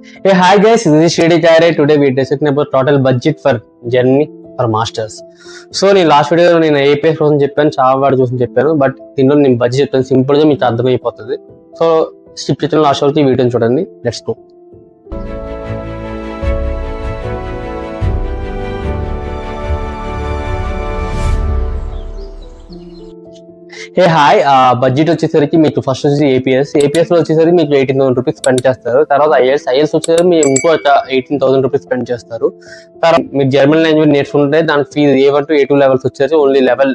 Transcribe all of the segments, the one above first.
Hey, hi guys, this is Shady Chare. Today we are discussing about total budget for journey for masters. So నేను last వీడియోలో నేను APS కోసం చెప్పాను, చాలా వాడు చూసి చెప్పాను. బట్ దీనిలో నేను బడ్జెట్ చెప్తాను, సింపుల్గా మీకు అర్థమైపోతుంది. సో స్కిప్ చేసిన లాస్ట్ వరకు ఈ వీడియోని చూడండి. Let's go. Hey hi, budget వచ్చేసరికి మీకు ఫస్ట్ వచ్చేసి ఏపీఎస్ లో వచ్చేసరికి మీకు 18,000 రూపీస్ స్పెండ్ చేస్తారు. తర్వాత ఐఎల్స్ వచ్చేసరికి మీరు ఇంకో 18,000 రూపీస్ స్పెండ్ చేస్తారు. తర్వాత మీరు జర్మన్ లాంగ్వేజ్ నేర్చుకుంటే దానికి fees A1 to A2 levels వచ్చేసి ఓన్లీ లెవెల్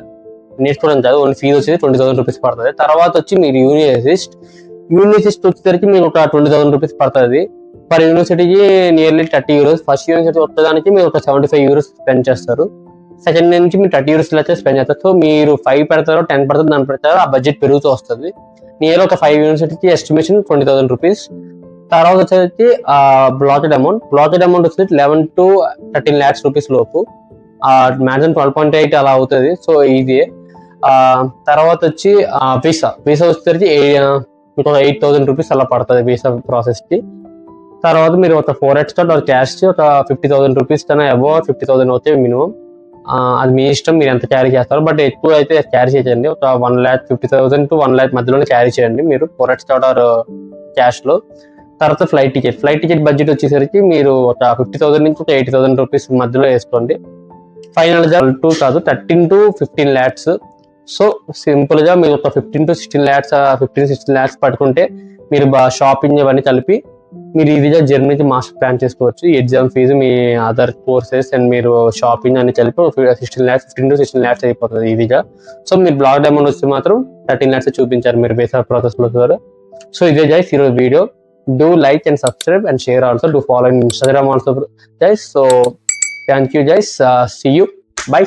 నేర్చుకోవడం కాదు, ఓన్లీ ఫీజు వచ్చేసి 20,000 రూపీస్ పడుతుంది. తర్వాత వచ్చి మీరు యూనివర్సిస్ట్ వచ్చేసరికి మీకు ఒక 20,000 రూపీస్ పడుతుంది. పర్ యూనివర్సిటీకి నియర్లీ 30 euros. ఫస్ట్ యూనివర్సిటీ వచ్చేదానికి మీరు ఒక 75 euros స్పెండ్ చేస్తారు. సెకండ్ నుంచి మీరు 30 euros ఇలా స్పెండ్ చేస్తారు. సో మీరు 5 పెడతారో 10 పెడతారో దాని పెడతారో ఆ బడ్జెట్ పెరుగుతూ వస్తుంది. నియర్ ఒక 5 యూనివర్సిటీకి ఎస్టిమేషన్ 20,000 రూపీస్. తర్వాత వచ్చేసి బ్లాకెడ్ అమౌంట్ వచ్చేసి 11 to 13 lakhs రూపీస్ లోపు, మ్యాక్సిమం 12.8 అలా అవుతుంది. సో ఇది తర్వాత వచ్చి వీసా వచ్చేసరికి మీకు 8,000 రూపీస్ అలా పడుతుంది వీసా ప్రాసెస్ కి. తర్వాత మీరు ఒక 4x క్యాష్ ఒక 50,000 రూపీస్ కన్నా అబౌవ్ 50,000 అవుతాయి మినిమం. అది మీ ఇష్టం, మీరు ఎంత క్యారీ చేస్తారు. బట్ ఎక్కువ అయితే క్యారీ చేయండి, ఒక 1,50,000 to 1 lakh మధ్యలోనే క్యారీ చేయండి మీరు 4x క్యాష్ లో. తర్వాత ఫ్లైట్ టికెట్ బడ్జెట్ వచ్చేసరికి మీరు ఒక 50,000 నుంచి ఒక 80,000 రూపీస్ మధ్యలో వేసుకోండి. ఫైనల్ గా 13 to 15 lakhs. సో సింపుల్ గా మీరు ఒక 15 to 16 lakhs పట్టుకుంటే మీరు షాపింగ్ అవన్నీ కలిపి మీరు ఈజీగా జర్నీకి మాస్టర్ ప్లాన్ చేసుకోవచ్చు. ఎగ్జామ్ ఫీజు, మీ అదర్ కోర్సెస్ అండ్ మీరు షాపింగ్ అని కలిపి 15 to 16 lakhs అయిపోతుంది ఈజీగా. సో మీరు బ్లాక్ అమౌంట్ వస్తే మాత్రం 13 lakhs చూపించారు మీరు బేసిక్ ప్రాసెస్ లో ద్వారా. సో ఇదే గైస్ ఈరోజు video. Do like and subscribe and share also. Do follow in Instagram also guys. So thank you guys. See you. By.